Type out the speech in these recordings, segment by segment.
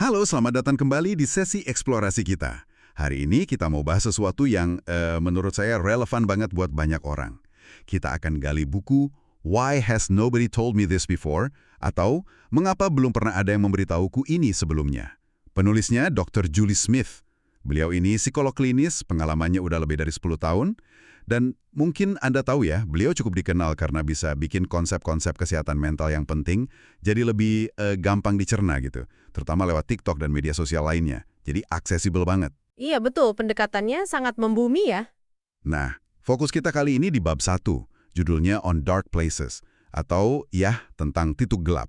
Halo, selamat datang kembali di sesi eksplorasi kita. Hari ini kita mau bahas sesuatu yang menurut saya relevan banget buat banyak orang. Kita akan gali buku Why Has Nobody Told Me This Before? Atau Mengapa Belum Pernah Ada Yang Memberitahuku Ini Sebelumnya? Penulisnya Dr. Julie Smith. Beliau ini psikolog klinis, pengalamannya udah lebih dari 10 tahun. Dan mungkin Anda tahu ya, beliau cukup dikenal karena bisa bikin konsep-konsep kesehatan mental yang penting jadi lebih gampang dicerna gitu. Terutama lewat TikTok dan media sosial lainnya. Jadi aksesibel banget. Iya betul, pendekatannya sangat membumi ya. Nah, fokus kita kali ini di bab 1, judulnya On Dark Places, atau ya, tentang titik gelap.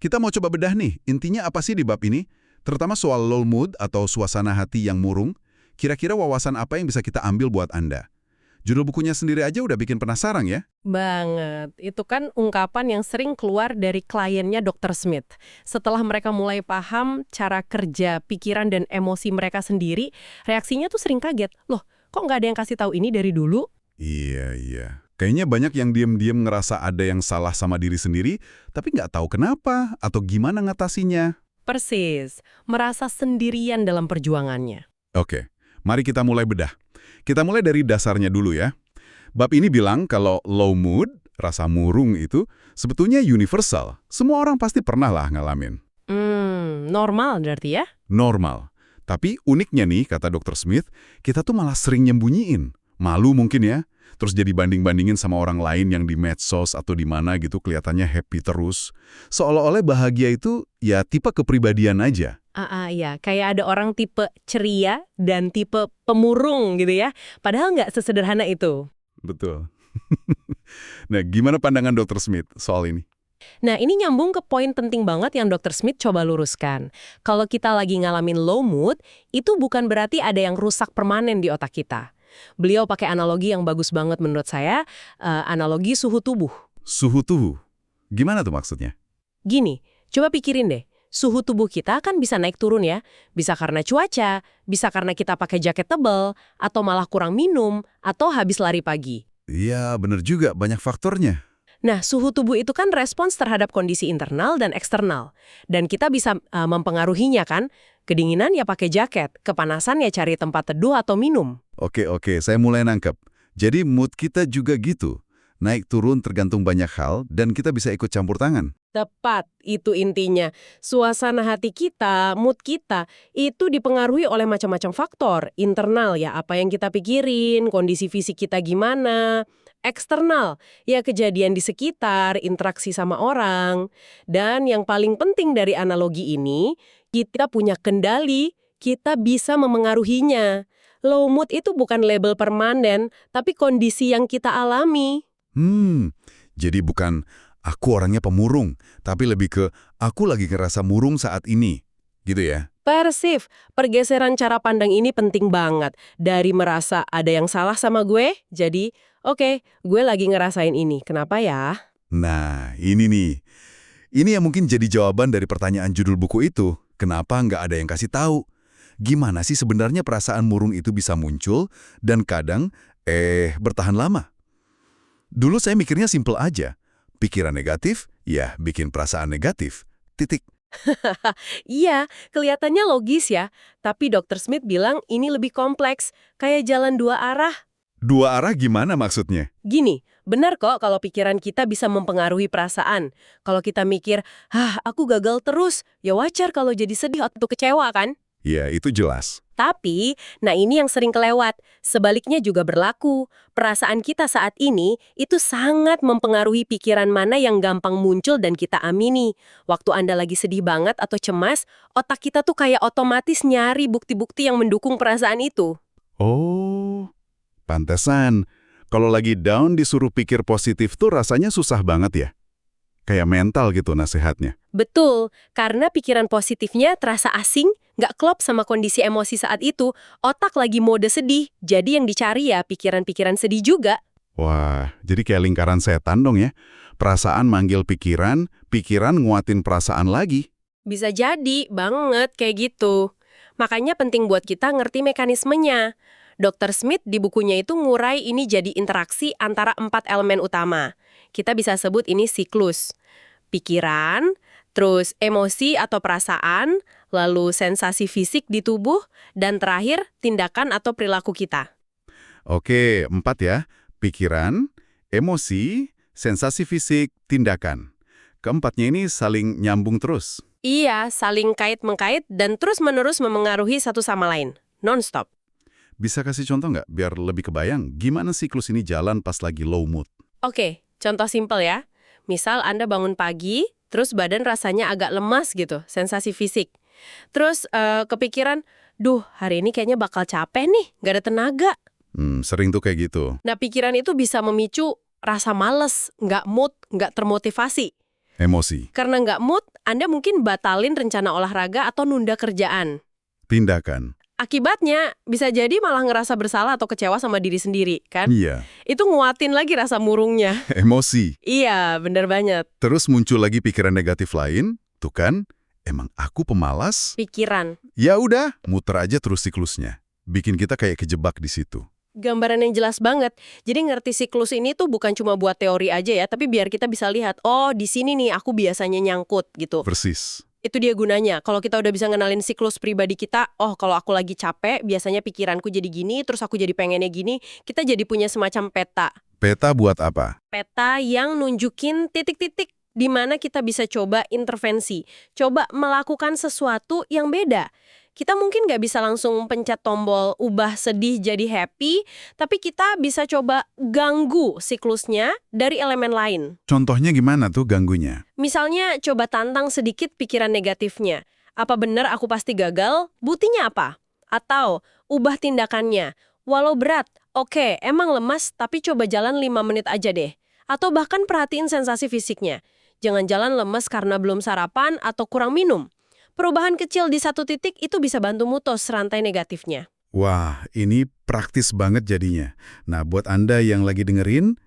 Kita mau coba bedah nih, intinya apa sih di bab ini? Terutama soal low mood atau suasana hati yang murung, kira-kira wawasan apa yang bisa kita ambil buat Anda? Judul bukunya sendiri aja udah bikin penasaran ya? Banget. Itu kan ungkapan yang sering keluar dari kliennya Dr. Smith. Setelah mereka mulai paham cara kerja, pikiran, dan emosi mereka sendiri, reaksinya tuh sering kaget. Loh, kok nggak ada yang kasih tahu ini dari dulu? Iya. Kayaknya banyak yang diem-diem ngerasa ada yang salah sama diri sendiri, tapi nggak tahu kenapa atau gimana ngatasinya. Persis, merasa sendirian dalam perjuangannya. Oke, mari kita mulai bedah. Kita mulai dari dasarnya dulu ya. Bab ini bilang kalau low mood, rasa murung itu, sebetulnya universal. Semua orang pasti pernah lah ngalamin. Normal berarti ya? Normal. Tapi uniknya nih, kata Dr. Smith, kita tuh malah sering nyembunyiin. Malu mungkin ya. Terus jadi banding-bandingin sama orang lain yang di medsos atau di mana gitu kelihatannya happy terus. Seolah-olah bahagia itu ya tipe kepribadian aja. Iya. Kayak ada orang tipe ceria dan tipe pemurung gitu ya. Padahal nggak sesederhana itu. Betul. Nah, gimana pandangan Dr. Smith soal ini? Nah, ini nyambung ke poin penting banget yang Dr. Smith coba luruskan. Kalau kita lagi ngalamin low mood, itu bukan berarti ada yang rusak permanen di otak kita. Beliau pakai analogi yang bagus banget menurut saya, analogi suhu tubuh. Suhu tubuh. Gimana tuh maksudnya? Gini, coba pikirin deh. Suhu tubuh kita kan bisa naik turun ya. Bisa karena cuaca, bisa karena kita pakai jaket tebal, atau malah kurang minum, atau habis lari pagi. Iya, bener juga. Banyak faktornya. Nah, suhu tubuh itu kan respons terhadap kondisi internal dan eksternal. Dan kita bisa mempengaruhinya kan. Kedinginan ya pakai jaket, kepanasan ya cari tempat teduh atau minum. Oke, saya mulai nangkep. Jadi mood kita juga gitu. Naik turun tergantung banyak hal dan kita bisa ikut campur tangan. Tepat, itu intinya. Suasana hati kita, mood kita, itu dipengaruhi oleh macam-macam faktor. Internal ya, apa yang kita pikirin, kondisi fisik kita gimana. Eksternal, ya kejadian di sekitar, interaksi sama orang. Dan yang paling penting dari analogi ini, kita punya kendali, kita bisa memengaruhinya. Low mood itu bukan label permanen, tapi kondisi yang kita alami. Jadi bukan aku orangnya pemurung, tapi lebih ke aku lagi ngerasa murung saat ini. Gitu ya? Persif, pergeseran cara pandang ini penting banget. Dari merasa ada yang salah sama gue, jadi oke, gue lagi ngerasain ini. Kenapa ya? Nah, ini nih. Ini yang mungkin jadi jawaban dari pertanyaan judul buku itu. Kenapa nggak ada yang kasih tahu? Gimana sih sebenarnya perasaan murung itu bisa muncul dan kadang, bertahan lama? Dulu saya mikirnya simple aja. Pikiran negatif, ya bikin perasaan negatif. Titik. Iya, kelihatannya logis ya. Tapi Dr. Smith bilang ini lebih kompleks, kayak jalan dua arah. Dua arah gimana maksudnya? Gini, benar kok kalau pikiran kita bisa mempengaruhi perasaan. Kalau kita mikir, aku gagal terus, ya wajar kalau jadi sedih atau kecewa kan? Ya, itu jelas. Tapi, nah ini yang sering kelewat. Sebaliknya juga berlaku. Perasaan kita saat ini itu sangat mempengaruhi pikiran mana yang gampang muncul dan kita amini. Waktu Anda lagi sedih banget atau cemas, otak kita tuh kayak otomatis nyari bukti-bukti yang mendukung perasaan itu. Oh, pantesan. Kalau lagi down disuruh pikir positif tuh rasanya susah banget ya? Kayak mental gitu nasihatnya. Betul, karena pikiran positifnya terasa asing, nggak klop sama kondisi emosi saat itu, otak lagi mode sedih, jadi yang dicari ya pikiran-pikiran sedih juga. Wah, jadi kayak lingkaran setan dong ya. Perasaan manggil pikiran, pikiran nguatin perasaan lagi. Bisa jadi, banget kayak gitu. Makanya penting buat kita ngerti mekanismenya. Dr. Smith di bukunya itu ngurai ini jadi interaksi antara 4 elemen utama. Kita bisa sebut ini siklus. Pikiran, terus emosi atau perasaan, lalu sensasi fisik di tubuh, dan terakhir tindakan atau perilaku kita. Oke, 4 ya. Pikiran, emosi, sensasi fisik, tindakan. Keempatnya ini saling nyambung terus. Iya, saling kait-mengkait dan terus-menerus memengaruhi satu sama lain. Non-stop. Bisa kasih contoh nggak biar lebih kebayang gimana siklus ini jalan pas lagi low mood? Oke, contoh simpel ya. Misal Anda bangun pagi, terus badan rasanya agak lemas gitu, sensasi fisik. Terus kepikiran, duh hari ini kayaknya bakal capek nih, nggak ada tenaga. Sering tuh kayak gitu. Nah pikiran itu bisa memicu rasa males, nggak mood, nggak termotivasi. Emosi, Karena nggak mood, Anda mungkin batalin rencana olahraga atau nunda kerjaan. tindakan. Akibatnya, bisa jadi malah ngerasa bersalah atau kecewa sama diri sendiri, kan? Iya, Itu nguatin lagi rasa murungnya. emosi. Iya, bener banget. Terus muncul lagi pikiran negatif lain, tuh kan, emang aku pemalas? Pikiran. Ya udah, muter aja terus siklusnya. Bikin kita kayak kejebak di situ. Gambaran yang jelas banget. Jadi ngerti siklus ini tuh bukan cuma buat teori aja ya, tapi biar kita bisa lihat, oh di sini nih aku biasanya nyangkut gitu. Persis. Itu dia gunanya. Kalau kita udah bisa ngenalin siklus pribadi kita, oh kalau aku lagi capek, biasanya pikiranku jadi gini, terus aku jadi pengennya gini, kita jadi punya semacam peta. Peta buat apa? Peta yang nunjukin titik-titik di mana kita bisa coba intervensi, coba melakukan sesuatu yang beda. Kita mungkin nggak bisa langsung pencet tombol ubah sedih jadi happy, tapi kita bisa coba ganggu siklusnya dari elemen lain. Contohnya gimana tuh ganggunya? Misalnya coba tantang sedikit pikiran negatifnya. Apa benar aku pasti gagal? Buktinya apa? Atau ubah tindakannya. Walau berat, oke, emang lemas, tapi coba jalan 5 menit aja deh. Atau bahkan perhatiin sensasi fisiknya. Jangan jalan lemas karena belum sarapan atau kurang minum. Perubahan kecil di satu titik itu bisa bantu mutus rantai negatifnya. Wah, ini praktis banget jadinya. Nah, buat Anda yang lagi dengerin,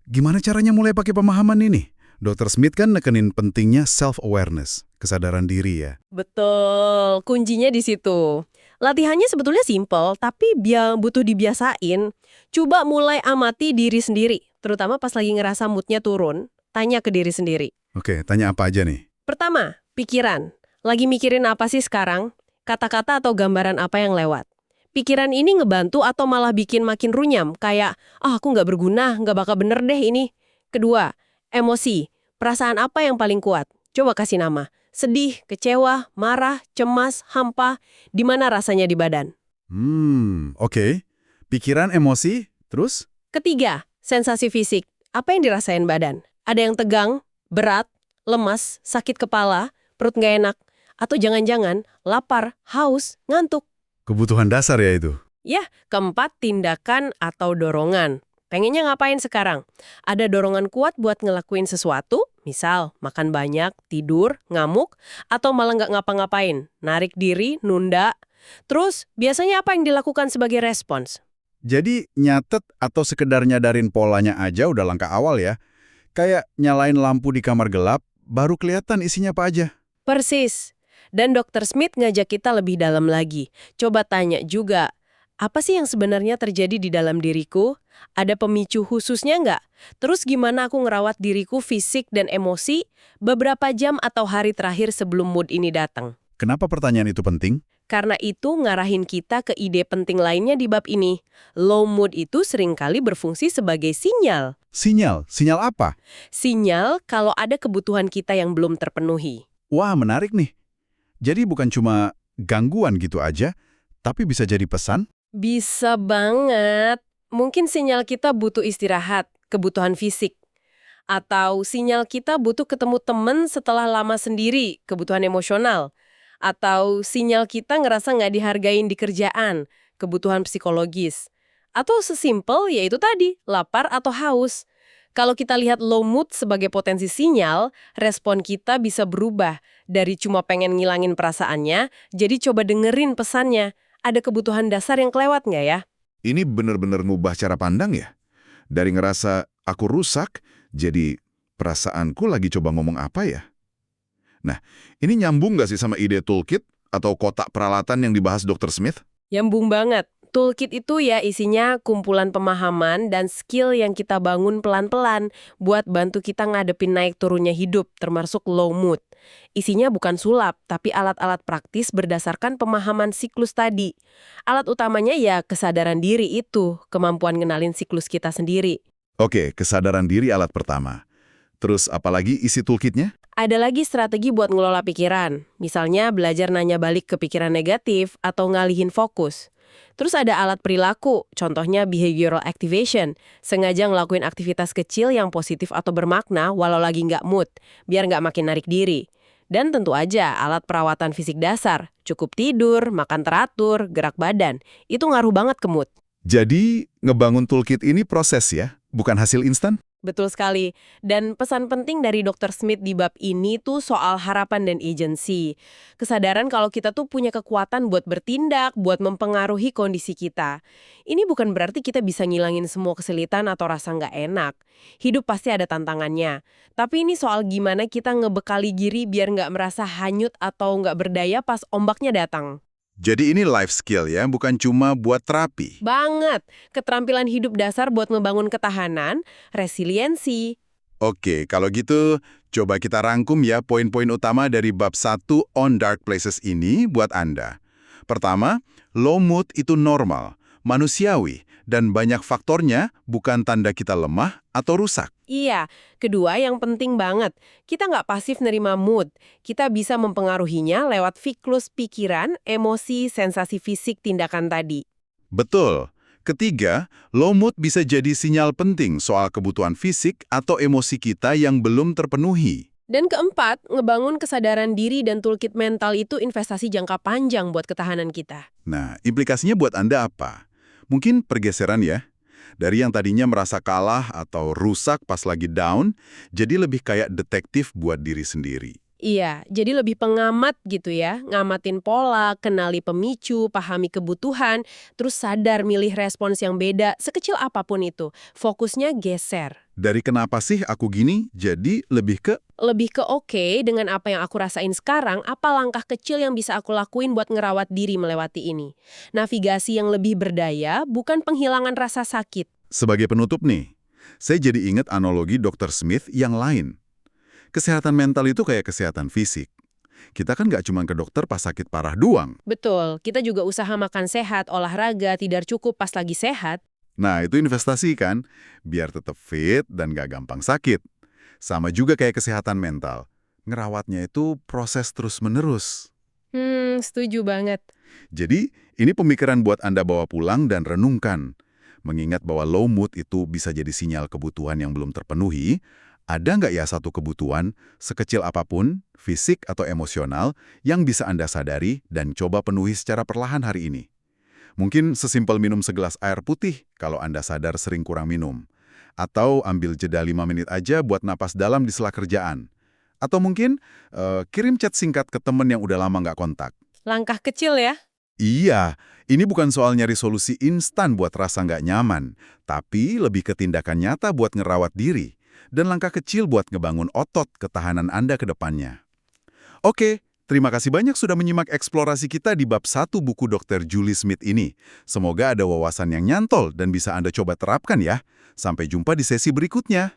gimana caranya mulai pakai pemahaman ini? Dr. Smith kan nekenin pentingnya self-awareness, kesadaran diri ya. Betul, kuncinya di situ. Latihannya sebetulnya simple, tapi butuh dibiasain. Coba mulai amati diri sendiri, terutama pas lagi ngerasa moodnya turun, tanya ke diri sendiri. Oke, tanya apa aja nih? Pertama, pikiran. Lagi mikirin apa sih sekarang? Kata-kata atau gambaran apa yang lewat? Pikiran ini ngebantu atau malah bikin makin runyam, kayak, aku nggak berguna, nggak bakal bener deh ini. Kedua, emosi. Perasaan apa yang paling kuat? Coba kasih nama. Sedih, kecewa, marah, cemas, hampa. Di mana rasanya di badan? Oke. Pikiran, emosi, terus? Ketiga, sensasi fisik. Apa yang dirasain badan? Ada yang tegang, berat, lemas, sakit kepala, perut nggak enak, atau jangan-jangan lapar, haus, ngantuk. Kebutuhan dasar ya itu. Ya, keempat, tindakan atau dorongan. Pengennya ngapain sekarang? Ada dorongan kuat buat ngelakuin sesuatu, misal makan banyak, tidur, ngamuk, atau malah nggak ngapa-ngapain, narik diri, nunda. Terus, biasanya apa yang dilakukan sebagai respons? Jadi, nyatet atau sekedar nyadarin polanya aja udah langkah awal ya. Kayak nyalain lampu di kamar gelap, baru kelihatan isinya apa aja. Persis. Dan Dr. Smith ngajak kita lebih dalam lagi. Coba tanya juga, apa sih yang sebenarnya terjadi di dalam diriku? Ada pemicu khususnya nggak? Terus gimana aku ngerawat diriku fisik dan emosi beberapa jam atau hari terakhir sebelum mood ini datang? Kenapa pertanyaan itu penting? Karena itu ngarahin kita ke ide penting lainnya di bab ini. Low mood itu seringkali berfungsi sebagai sinyal. Sinyal? Sinyal apa? Sinyal kalau ada kebutuhan kita yang belum terpenuhi. Wah, menarik nih. Jadi bukan cuma gangguan gitu aja, tapi bisa jadi pesan? Bisa banget. Mungkin sinyal kita butuh istirahat, kebutuhan fisik. Atau sinyal kita butuh ketemu temen setelah lama sendiri, kebutuhan emosional. Atau sinyal kita ngerasa nggak dihargain di kerjaan, kebutuhan psikologis. Atau sesimpel yaitu tadi, lapar atau haus. Kalau kita lihat low mood sebagai potensi sinyal, respon kita bisa berubah. Dari cuma pengen ngilangin perasaannya, jadi coba dengerin pesannya. Ada kebutuhan dasar yang kelewat nggak ya? Ini benar-benar ngubah cara pandang ya? Dari ngerasa aku rusak, jadi perasaanku lagi coba ngomong apa ya? Nah, ini nyambung nggak sih sama ide toolkit atau kotak peralatan yang dibahas Dr. Smith? Nyambung banget. Toolkit itu ya isinya kumpulan pemahaman dan skill yang kita bangun pelan-pelan buat bantu kita ngadepin naik turunnya hidup, termasuk low mood. Isinya bukan sulap, tapi alat-alat praktis berdasarkan pemahaman siklus tadi. Alat utamanya ya kesadaran diri itu, kemampuan ngenalin siklus kita sendiri. Oke, kesadaran diri alat pertama. Terus apalagi isi toolkitnya? Ada lagi strategi buat ngelola pikiran, misalnya belajar nanya balik ke pikiran negatif atau ngalihin fokus. Terus ada alat perilaku, contohnya behavioral activation, sengaja ngelakuin aktivitas kecil yang positif atau bermakna walau lagi nggak mood, biar nggak makin narik diri. Dan tentu aja alat perawatan fisik dasar, cukup tidur, makan teratur, gerak badan, itu ngaruh banget ke mood. Jadi, ngebangun toolkit ini proses ya, bukan hasil instan? Betul sekali. Dan pesan penting dari Dr. Smith di bab ini tuh soal harapan dan agency. Kesadaran kalau kita tuh punya kekuatan buat bertindak, buat mempengaruhi kondisi kita. Ini bukan berarti kita bisa ngilangin semua kesulitan atau rasa nggak enak. Hidup pasti ada tantangannya. Tapi ini soal gimana kita ngebekali diri biar nggak merasa hanyut atau nggak berdaya pas ombaknya datang. Jadi ini life skill ya, bukan cuma buat terapi. Banget. Keterampilan hidup dasar buat ngebangun ketahanan, resiliensi. Oke, kalau gitu coba kita rangkum ya poin-poin utama dari bab 1 On Dark Places ini buat Anda. Pertama, low mood itu normal, manusiawi, dan banyak faktornya bukan tanda kita lemah atau rusak. Iya. Kedua, yang penting banget, kita nggak pasif nerima mood. Kita bisa mempengaruhinya lewat siklus pikiran, emosi, sensasi fisik, tindakan tadi. Betul. Ketiga, low mood bisa jadi sinyal penting soal kebutuhan fisik atau emosi kita yang belum terpenuhi. Dan keempat, ngebangun kesadaran diri dan toolkit mental itu investasi jangka panjang buat ketahanan kita. Nah, implikasinya buat Anda apa? Mungkin pergeseran ya. Dari yang tadinya merasa kalah atau rusak pas lagi down, jadi lebih kayak detektif buat diri sendiri. Iya, jadi lebih pengamat gitu ya, ngamatin pola, kenali pemicu, pahami kebutuhan, terus sadar milih respons yang beda, sekecil apapun itu. Fokusnya geser. Dari kenapa sih aku gini, jadi lebih ke Lebih ke oke, dengan apa yang aku rasain sekarang, apa langkah kecil yang bisa aku lakuin buat ngerawat diri melewati ini. Navigasi yang lebih berdaya, bukan penghilangan rasa sakit. sebagai penutup nih. Saya jadi ingat analogi Dr. Smith yang lain. Kesehatan mental itu kayak kesehatan fisik. Kita kan nggak cuma ke dokter pas sakit parah doang. Betul, kita juga usaha makan sehat, olahraga, tidur cukup pas lagi sehat. Nah, itu investasi kan, biar tetap fit dan nggak gampang sakit. Sama juga kayak kesehatan mental. Ngerawatnya itu proses terus-menerus. Setuju banget. Jadi, ini pemikiran buat Anda bawa pulang dan renungkan. Mengingat bahwa low mood itu bisa jadi sinyal kebutuhan yang belum terpenuhi, ada nggak ya satu kebutuhan, sekecil apapun, fisik atau emosional, yang bisa Anda sadari dan coba penuhi secara perlahan hari ini? Mungkin sesimpel minum segelas air putih kalau Anda sadar sering kurang minum. Atau ambil jeda 5 menit aja buat napas dalam di sela kerjaan. Atau mungkin kirim chat singkat ke temen yang udah lama nggak kontak. Langkah kecil ya. Iya, ini bukan soal nyari solusi instan buat rasa nggak nyaman, tapi lebih ke tindakan nyata buat ngerawat diri, dan langkah kecil buat ngebangun otot ketahanan Anda ke depannya. Oke, terima kasih banyak sudah menyimak eksplorasi kita di bab 1 buku Dr. Julie Smith ini. Semoga ada wawasan yang nyantol dan bisa Anda coba terapkan ya. Sampai jumpa di sesi berikutnya.